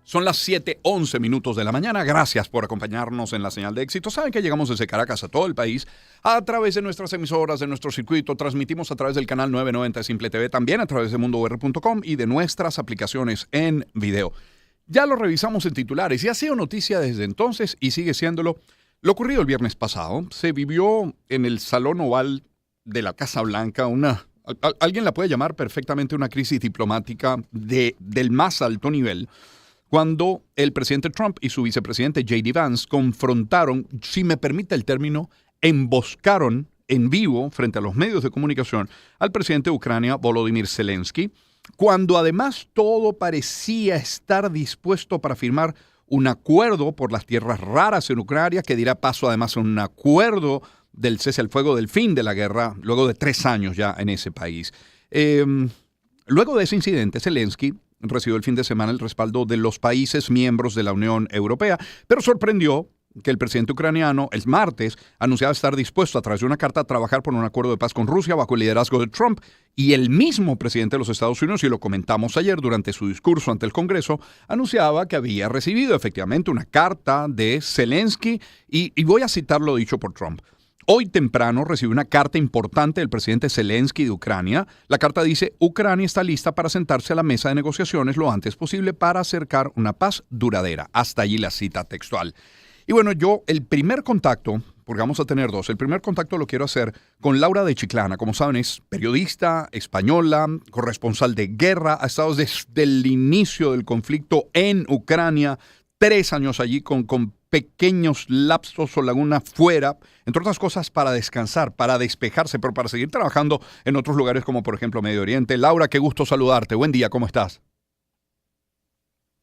Son las 7:11 de la mañana. Gracias por acompañarnos en la señal de éxito. Saben que llegamos desde Caracas a todo el país a través de nuestras emisoras, de nuestro circuito. Transmitimos a través del canal 990 de Simple TV, también a través de mundour.com y de nuestras aplicaciones en video. Ya lo revisamos en titulares y ha sido noticia desde entonces y sigue siéndolo. Lo ocurrido el viernes pasado se vivió en el Salón Oval de la Casa Blanca alguien la puede llamar perfectamente una crisis diplomática del más alto nivel, cuando el presidente Trump y su vicepresidente J.D. Vance confrontaron, si me permite el término, emboscaron en vivo frente a los medios de comunicación al presidente de Ucrania, Volodymyr Zelensky, cuando además todo parecía estar dispuesto para firmar un acuerdo por las tierras raras en Ucrania, que dirá paso además a un acuerdo del cese al fuego, del fin de la guerra, luego de 3 años ya en ese país. Luego de ese incidente, Zelensky recibió el fin de semana el respaldo de los países miembros de la Unión Europea, pero sorprendió que el presidente ucraniano el martes anunciaba estar dispuesto a través de una carta a trabajar por un acuerdo de paz con Rusia bajo el liderazgo de Trump, y el mismo presidente de los Estados Unidos, y lo comentamos ayer durante su discurso ante el Congreso, anunciaba que había recibido efectivamente una carta de Zelensky y voy a citar lo dicho por Trump. Hoy temprano recibí una carta importante del presidente Zelensky de Ucrania. La carta dice: Ucrania está lista para sentarse a la mesa de negociaciones lo antes posible para acercar una paz duradera. Hasta allí la cita textual. Y bueno, el primer contacto, porque vamos a tener 2, el primer contacto lo quiero hacer con Laura de Chiclana. Como saben, es periodista española, corresponsal de guerra, ha estado desde el inicio del conflicto en Ucrania, 3 años allí con pequeños lapsos o lagunas fuera, entre otras cosas para descansar, para despejarse, pero para seguir trabajando en otros lugares como por ejemplo Medio Oriente. Laura, qué gusto saludarte. Buen día, ¿cómo estás?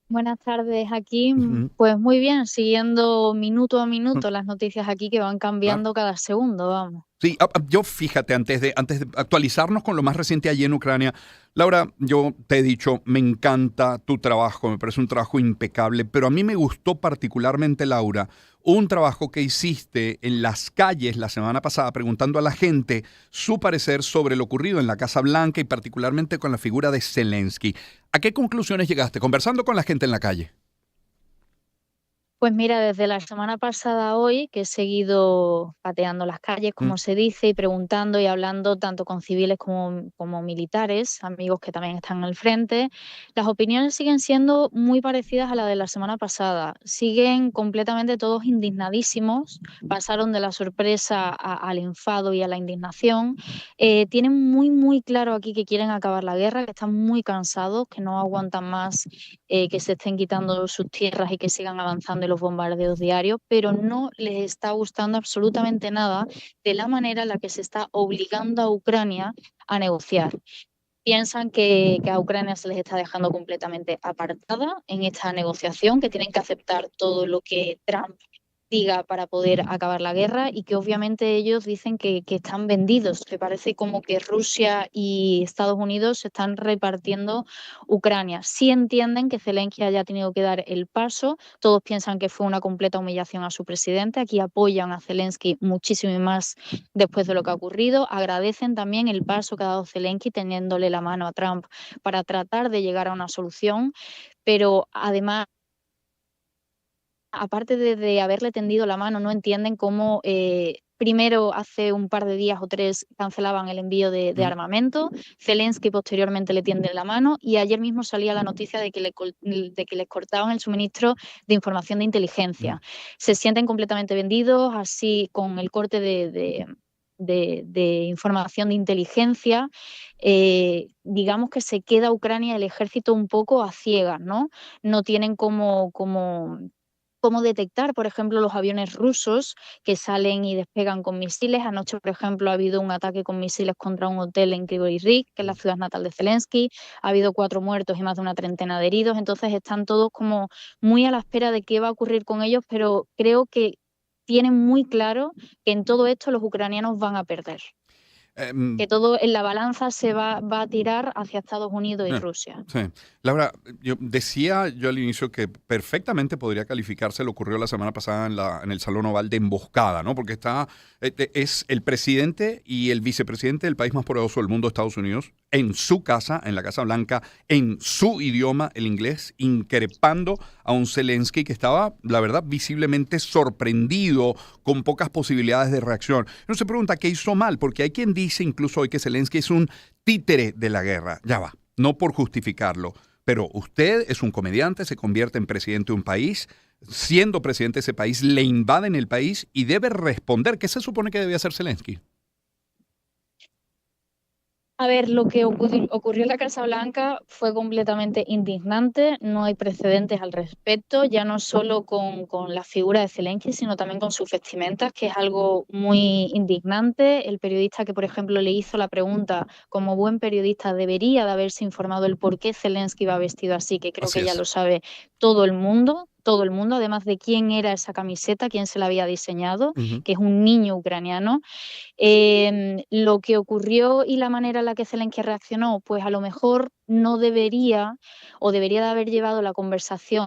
Buenas tardes aquí. Ujú. Pues muy bien, siguiendo minuto a Mm, minuto las noticias aquí que van claro. cambiando cada segundo, vamos. Sí, yo fíjate, antes de actualizarnos con lo más reciente allí en Ucrania, Laura, yo te he dicho, me encanta tu trabajo, me parece un trabajo impecable, pero a mí me gustó particularmente, Laura, un trabajo que hiciste en las calles la semana pasada preguntando a la gente su parecer sobre lo ocurrido en la Casa Blanca y particularmente con la figura de Zelensky. ¿A qué conclusiones llegaste conversando con la gente en la calle? Pues mira, desde la semana pasada a hoy, que he seguido pateando las calles, Mm, como se dice, y preguntando y hablando tanto con civiles como militares, amigos que también están al frente, las opiniones siguen siendo muy parecidas a la de la semana pasada. Siguen completamente todos indignadísimos, pasaron de la sorpresa al enfado y a la indignación. Tienen muy, muy claro aquí que quieren acabar la guerra, que están muy cansados, que no aguantan más que se estén quitando sus tierras y que sigan avanzando en los bombardeos diarios, pero no les está gustando absolutamente nada de la manera en la que se está obligando a Ucrania a negociar. Piensan que a Ucrania se les está dejando completamente apartada en esta negociación, que tienen que aceptar todo lo que Trump diga para poder acabar la guerra, y que obviamente ellos dicen que están vendidos, que parece como que Rusia y Estados Unidos se están repartiendo Ucrania. Sí entienden que Zelensky haya tenido que dar el paso, todos piensan que fue una completa humillación a su presidente, aquí apoyan a Zelensky muchísimo más después de lo que ha ocurrido, agradecen también el paso que ha dado Zelensky teniéndole la mano a Trump para tratar de llegar a una solución, pero además, aparte de haberle tendido la mano, no entienden cómo primero hace un par de días o 3 cancelaban el envío de mm, armamento, Zelensky posteriormente le tiende la mano, y ayer mismo salía la noticia de que les cortaban el suministro de información de mm. inteligencia. Se sienten completamente vendidos, así con el corte de información de inteligencia. Digamos que se queda Ucrania, el ejército, un poco a ciegas, ¿no? No tienen cómo detectar, por ejemplo, los aviones rusos que salen y despegan con misiles. Anoche, por ejemplo, ha habido un ataque con misiles contra un hotel en Kryvyi Rih, que es la ciudad natal de Zelensky. Ha habido 4 muertos y más de una treintena de heridos. Entonces están todos como muy a la espera de qué va a ocurrir con ellos, pero creo que tienen muy claro que en todo esto los ucranianos van a perder. que todo en la balanza va a tirar hacia Estados Unidos y Eh, Rusia. Sí. Laura, yo al inicio que perfectamente podría calificarse, lo ocurrió la semana pasada en el Salón Oval de emboscada, ¿no? Porque es el presidente y el vicepresidente del país más poderoso del mundo, Estados Unidos, en su casa, en la Casa Blanca, en su idioma, el inglés, increpando a un Zelensky que estaba, la verdad, visiblemente sorprendido, con pocas posibilidades de reacción. Uno se pregunta qué hizo mal, porque hay quien dice incluso hoy que Zelensky es un títere de la guerra. Ya va, no por justificarlo, pero usted es un comediante, se convierte en presidente de un país, siendo presidente de ese país, le invaden el país y debe responder. ¿Qué se supone que debía hacer Zelensky? A ver, lo que ocurrió en la Casa Blanca fue completamente indignante, no hay precedentes al respecto, ya no solo con la figura de Zelensky, sino también con sus vestimentas, que es algo muy indignante. El periodista que, por ejemplo, le hizo la pregunta, como buen periodista, debería de haberse informado el por qué Zelensky iba vestido así, que creo Así que ya es. lo sabe todo el mundo, además de quién era esa camiseta, quién se la había diseñado, Ujú, que es un niño ucraniano. Lo que ocurrió y la manera en la que Zelensky reaccionó, pues a lo mejor no debería o debería de haber llevado la conversación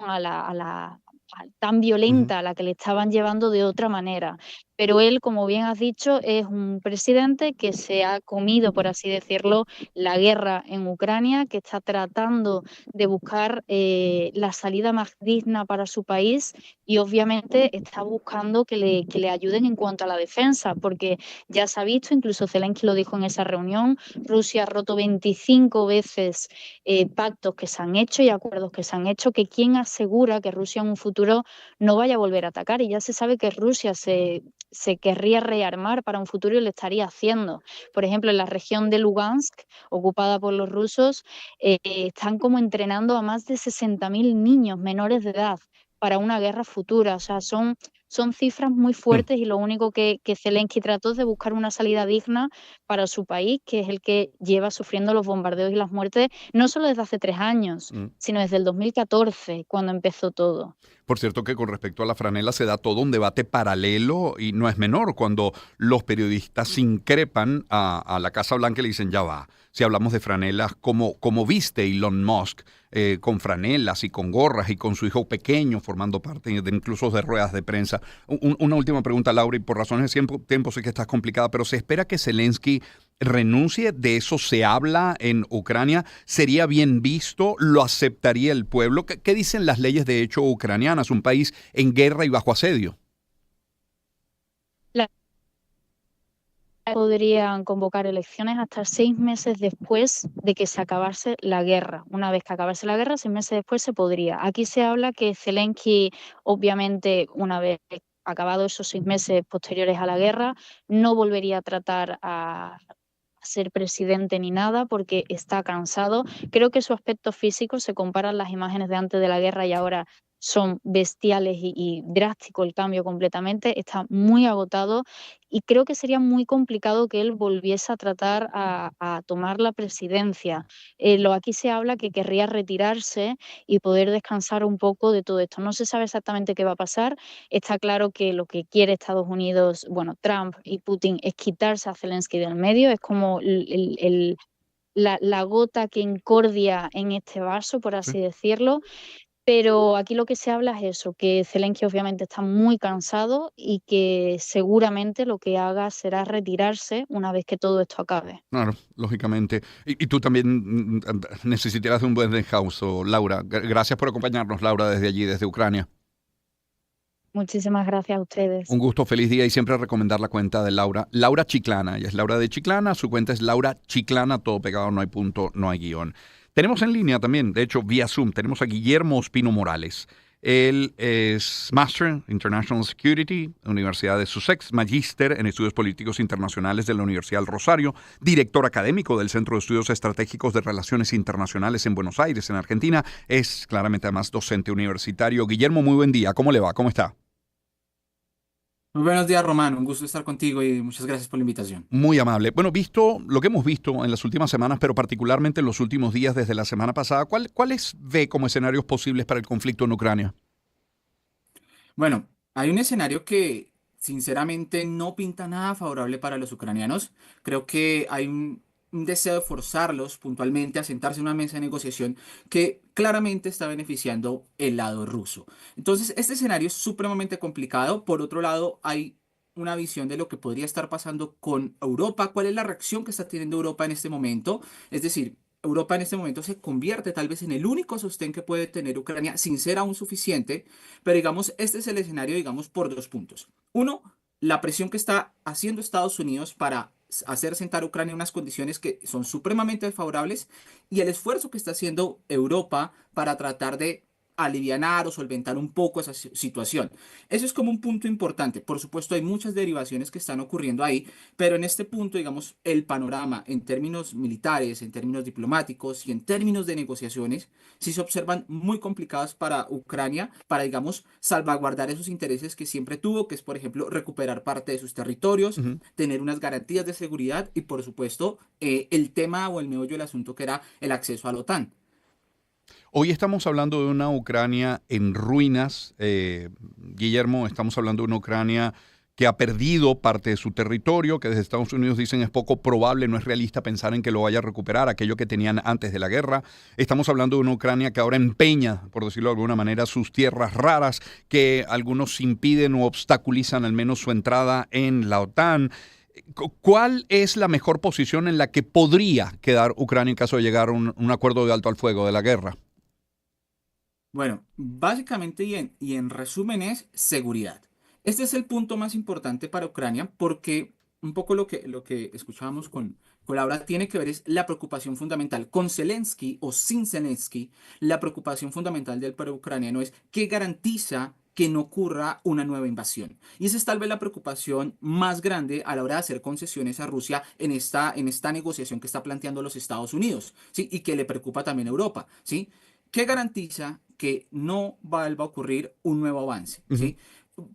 tan ujú. violenta a la que le estaban llevando de otra manera. Pero él, como bien has dicho, es un presidente que se ha comido, por así decirlo, la guerra en Ucrania, que está tratando de buscar la salida más digna para su país y obviamente está buscando que le ayuden en cuanto a la defensa, porque ya se ha visto, incluso Zelensky lo dijo en esa reunión, Rusia ha roto 25 veces pactos que se han hecho y acuerdos que se han hecho, que quién asegura que Rusia en un futuro no vaya a volver a atacar. Y ya se sabe que Rusia se querría rearmar para un futuro y lo estaría haciendo. Por ejemplo, en la región de Lugansk, ocupada por los rusos, están como entrenando a más de 60.000 niños menores de edad para una guerra futura. O sea, son cifras muy Mm, fuertes y lo único que Zelensky trató es de buscar una salida digna para su país, que es el que lleva sufriendo los bombardeos y las muertes, no solo desde hace 3 años, mm. sino desde el 2014, cuando empezó todo. Por cierto que con respecto a la franela se da todo un debate paralelo y no es menor cuando los periodistas increpan a la Casa Blanca y le dicen, ya va, si hablamos de franelas, como viste Elon Musk con franelas y con gorras y con su hijo pequeño formando parte de incluso de ruedas de prensa. Una última pregunta, Laura, y por razones de tiempo sé que estás complicada, pero ¿se espera que Zelensky renuncie? ¿De eso se habla en Ucrania? ¿Sería bien visto? ¿Lo aceptaría el pueblo? ¿Qué dicen las leyes de hecho ucranianas? Un país en guerra y bajo asedio. La podrían convocar elecciones hasta 6 meses después de que se acabase la guerra. Una vez que acabase la guerra, 6 meses después se podría. Aquí se habla que Zelensky, obviamente, una vez acabados esos 6 meses posteriores a la guerra, no volvería a tratar a ser presidente ni nada porque está cansado. Creo que su aspecto físico se comparan las imágenes de antes de la guerra y ahora son bestiales y drástico el cambio completamente. Está muy agotado y creo que sería muy complicado que él volviese a tratar a tomar la presidencia. Aquí se habla que querría retirarse y poder descansar un poco de todo esto. No se sabe exactamente qué va a pasar. Está claro que lo que quiere Estados Unidos, bueno, Trump y Putin, es quitarse a Zelensky del medio. Es como la gota que encordia en este vaso, por Sí. así decirlo. Pero aquí lo que se habla es eso, que Zelensky obviamente está muy cansado y que seguramente lo que haga será retirarse una vez que todo esto acabe. Claro, lógicamente. Y tú también necesitarás de un buen descanso, Laura. Gracias por acompañarnos, Laura, desde allí, desde Ucrania. Muchísimas gracias a Un ustedes. gusto, feliz día y siempre recomendar la cuenta de Laura. Laura Chiclana, ella es Laura de Chiclana, su cuenta es Laura Chiclana, todo pegado, no hay punto, no hay guión. Tenemos en línea también, de hecho, vía Zoom, tenemos a Guillermo Ospino Morales. Él es Master International Security, Universidad de Sussex, Magíster en Estudios Políticos Internacionales de la Universidad del Rosario, director académico del Centro de Estudios Estratégicos de Relaciones Internacionales en Buenos Aires, en Argentina. Es claramente además docente universitario. Guillermo, muy buen día. ¿Cómo le va? ¿Cómo está? Muy buenos días, Román. Un gusto estar contigo y muchas gracias por la invitación. Muy amable. Bueno, visto lo que hemos visto en las últimas semanas, pero particularmente en los últimos días desde la semana pasada, ¿cuáles ve como escenarios posibles para el conflicto en Ucrania? Bueno, hay un escenario que sinceramente no pinta nada favorable para los ucranianos. Creo que hay un deseo de forzarlos puntualmente a sentarse en una mesa de negociación que claramente está beneficiando el lado ruso. Entonces, este escenario es supremamente complicado. Por otro lado, hay una visión de lo que podría estar pasando con Europa. ¿Cuál es la reacción que está teniendo Europa en este momento? Es decir, Europa en este momento se convierte tal vez en el único sostén que puede tener Ucrania sin ser aún suficiente, pero digamos, este es el escenario, digamos, por dos puntos. Uno, la presión que está haciendo Estados Unidos para hacer sentar a Ucrania en unas condiciones que son supremamente desfavorables y el esfuerzo que está haciendo Europa para tratar de alivianar o solventar un poco esa situación. Eso es como un punto importante. Por supuesto, hay muchas derivaciones que están ocurriendo ahí, pero en este punto, digamos, el panorama en términos militares, en términos diplomáticos y en términos de negociaciones, sí se observan muy complicadas para Ucrania, para, digamos, salvaguardar esos intereses que siempre tuvo, que es, por ejemplo, recuperar parte de sus territorios, Ujú. tener unas garantías de seguridad y, por supuesto, el tema o el meollo del asunto que era el acceso a la OTAN. Hoy estamos hablando de una Ucrania en ruinas, Guillermo, estamos hablando de una Ucrania que ha perdido parte de su territorio, que desde Estados Unidos dicen es poco probable, no es realista pensar en que lo vaya a recuperar, aquello que tenían antes de la guerra. Estamos hablando de una Ucrania que ahora empeña, por decirlo de alguna manera, sus tierras raras, que algunos impiden o obstaculizan al menos su entrada en la OTAN. ¿Cuál es la mejor posición en la que podría quedar Ucrania en caso de llegar a un acuerdo de alto al fuego de la guerra? Bueno, básicamente y en resumen es seguridad. Este es el punto más importante para Ucrania porque un poco lo que escuchábamos con Laura tiene que ver es la preocupación fundamental. Con Zelensky o sin Zelensky, la preocupación fundamental del pueblo ucraniano es qué garantiza que no ocurra una nueva invasión. Y esa es tal vez la preocupación más grande a la hora de hacer concesiones a Rusia en esta negociación que está planteando los Estados Unidos, ¿sí? Y que le preocupa también a Europa, ¿sí? ¿Qué garantiza que no vuelva a ocurrir un nuevo avance? Ujú. ¿Sí?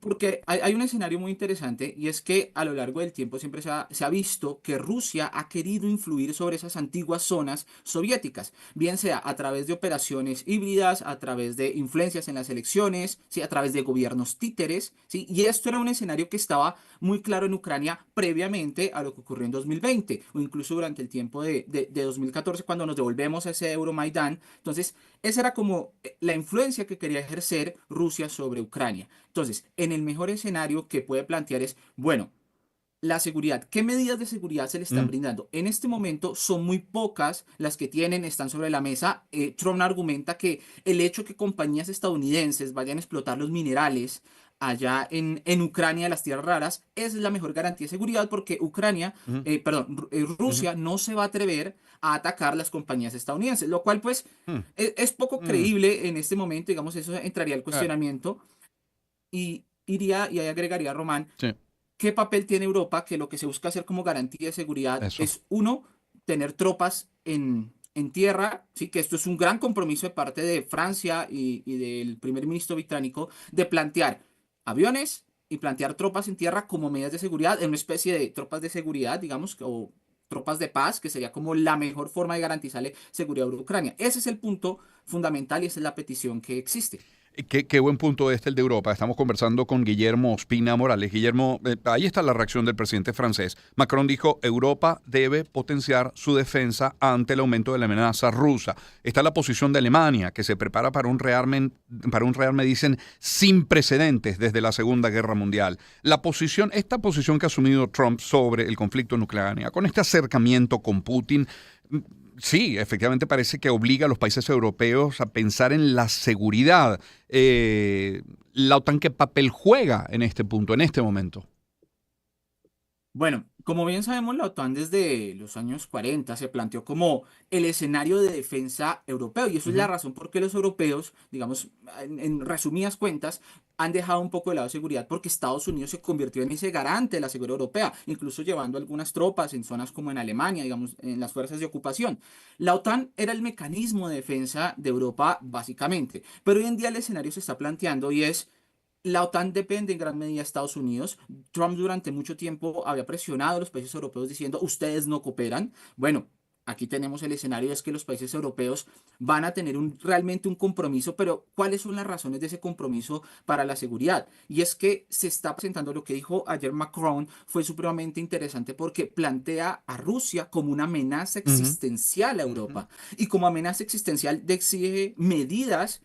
Porque hay un escenario muy interesante y es que a lo largo del tiempo siempre se ha visto que Rusia ha querido influir sobre esas antiguas zonas soviéticas, bien sea a través de operaciones híbridas, a través de influencias en las elecciones, ¿sí? A través de gobiernos títeres, ¿sí? Y esto era un escenario que estaba muy claro en Ucrania previamente a lo que ocurrió en 2020 o incluso durante el tiempo de 2014 cuando nos devolvemos a ese Euromaidán. Entonces, esa era como la influencia que quería ejercer Rusia sobre Ucrania. Entonces, en el mejor escenario que puede plantear es, bueno, la seguridad. ¿Qué medidas de seguridad se le están Mm. brindando? En este momento son muy pocas las que tienen, están sobre la mesa. Trump argumenta que el hecho que compañías estadounidenses vayan a explotar los minerales allá en Ucrania, las tierras raras, es la mejor garantía de seguridad porque Ujú. perdón, Ujú. Rusia no se va a atrever a atacar las compañías estadounidenses, lo cual pues Mm. es poco Mm. creíble en este momento, digamos, eso entraría al Eh, cuestionamiento y iría y ahí agregaría Román. sí, ¿Qué papel tiene Europa? Que lo que se busca hacer como garantía de seguridad eso. es, uno, tener tropas en tierra, ¿sí? Que esto es un gran compromiso de parte de Francia y del primer ministro británico de plantear aviones y plantear tropas en tierra como medidas de seguridad, en una especie de tropas de seguridad, digamos, o tropas de paz, que sería como la mejor forma de garantizarle seguridad a Ucrania. Ese es el punto fundamental y esa es la petición que existe. Qué buen punto el de Europa. Estamos conversando con Guillermo Ospina Morales. Guillermo, ahí está la reacción del presidente francés. Macron dijo, Europa debe potenciar su defensa ante el aumento de la amenaza rusa. Está la posición de Alemania, que se prepara para un rearme, dicen, sin precedentes desde la Segunda Guerra Mundial. Esta posición que ha asumido Trump sobre el conflicto en Ucrania, con este acercamiento con Putin, sí, efectivamente parece que obliga a los países europeos a pensar en la seguridad. La OTAN, ¿qué papel juega en este punto, en este momento? Bueno, como bien sabemos, la OTAN desde los años 40 se planteó como el escenario de defensa europeo y eso es la Ujú. razón por qué los europeos, digamos, en resumidas cuentas, han dejado un poco de lado de seguridad porque Estados Unidos se convirtió en ese garante de la seguridad europea, incluso llevando algunas tropas en zonas como en Alemania, digamos, en las fuerzas de ocupación. La OTAN era el mecanismo de defensa de Europa básicamente, pero hoy en día el escenario se está planteando y es la OTAN depende en gran medida de Estados Unidos. Trump durante mucho tiempo había presionado a los países europeos diciendo, ustedes no cooperan. Bueno, aquí tenemos el escenario, es que los países europeos van a tener realmente un compromiso, pero ¿cuáles son las razones de ese compromiso para la seguridad? Y es que se está presentando lo que dijo ayer Macron, fue supremamente interesante porque plantea a Rusia como una amenaza Ujú, existencial a ujú, Europa y como amenaza existencial exige medidas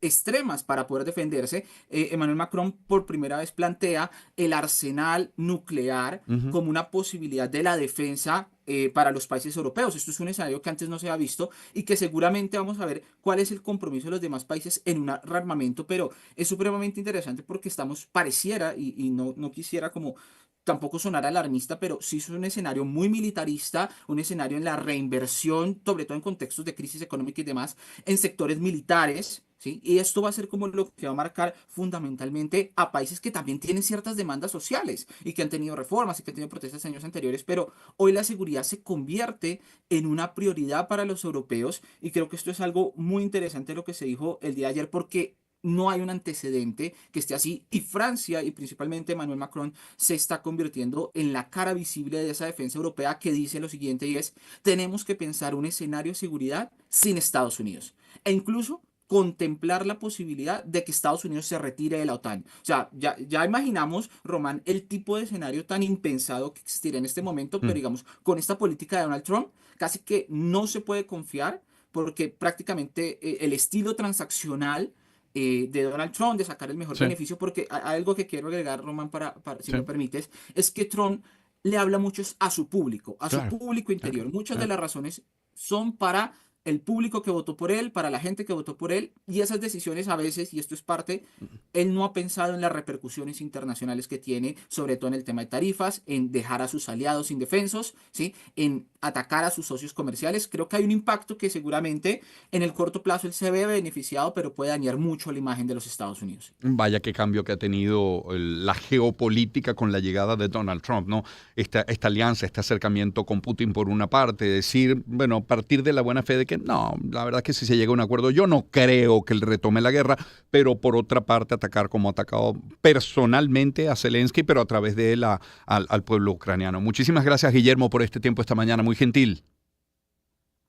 extremas para poder defenderse. Emmanuel Macron por primera vez plantea el arsenal nuclear ujú. como una posibilidad de la defensa para los países europeos. Esto es un escenario que antes no se ha visto y que seguramente vamos a ver cuál es el compromiso de los demás países en un rearmamento, pero es supremamente interesante porque estamos, pareciera, y no quisiera como tampoco sonar alarmista, pero sí es un escenario muy militarista, un escenario en la reinversión, sobre todo en contextos de crisis económica y demás, en sectores militares, ¿sí? Y esto va a ser como lo que va a marcar fundamentalmente a países que también tienen ciertas demandas sociales y que han tenido reformas y que han tenido protestas en años anteriores, pero hoy la seguridad se convierte en una prioridad para los europeos y creo que esto es algo muy interesante lo que se dijo el día de ayer porque no hay un antecedente que esté así y Francia y principalmente Emmanuel Macron se está convirtiendo en la cara visible de esa defensa europea que dice lo siguiente y es, tenemos que pensar un escenario de seguridad sin Estados Unidos e incluso contemplar la posibilidad de que Estados Unidos se retire de la OTAN. O sea, ya imaginamos, Román, el tipo de escenario tan impensado que existiría en este momento, pero Mm. digamos, con esta política de Donald Trump, casi que no se puede confiar porque prácticamente el estilo transaccional de Donald Trump, de sacar el mejor Sí, beneficio, porque algo que quiero agregar, Román, si sí, me permites, es que Trump le habla mucho a su claro, público claro, interior. Muchas de claro. las razones son para el público que votó por él, para la gente que votó por él, y esas decisiones a veces, y esto es parte, él no ha pensado en las repercusiones internacionales que tiene, sobre todo en el tema de tarifas, en dejar a sus aliados indefensos, ¿sí? En atacar a sus socios comerciales. Creo que hay un impacto que seguramente en el corto plazo él se ve beneficiado, pero puede dañar mucho la imagen de los Estados Unidos. Vaya qué cambio que ha tenido la geopolítica con la llegada de Donald Trump, ¿no? Esta alianza, este acercamiento con Putin por una parte, decir, bueno, a partir de la buena fe de que no, la verdad que si se llega a un acuerdo, yo no creo que él retome la guerra, pero por otra parte atacar como ha atacado personalmente a Zelensky, pero a través de él al pueblo ucraniano. Muchísimas gracias, Guillermo, por este tiempo esta mañana, muy gentil.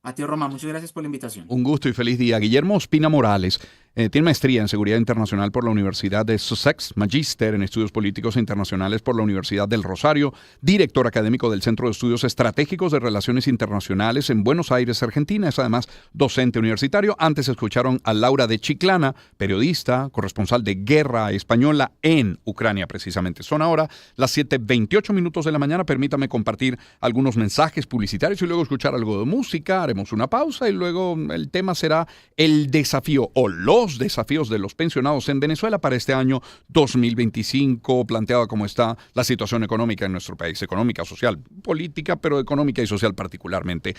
A ti, Román, muchas gracias por la invitación. Un gusto y feliz día. Guillermo Ospina Morales tiene maestría en Seguridad Internacional por la Universidad de Sussex, magíster en Estudios Políticos Internacionales por la Universidad del Rosario, director académico del Centro de Estudios Estratégicos de Relaciones Internacionales en Buenos Aires, Argentina. Es además docente universitario. Antes escucharon a Laura de Chiclana, periodista, corresponsal de Guerra Española en Ucrania precisamente. Son ahora las 7:28 minutos de la mañana. Permítame compartir algunos mensajes publicitarios y luego escuchar algo de música. Haremos una pausa y luego el tema será el desafío o los desafíos de los pensionados en Venezuela para este año 2025, planteada como está la situación económica en nuestro país, económica, social, política, pero económica y social particularmente.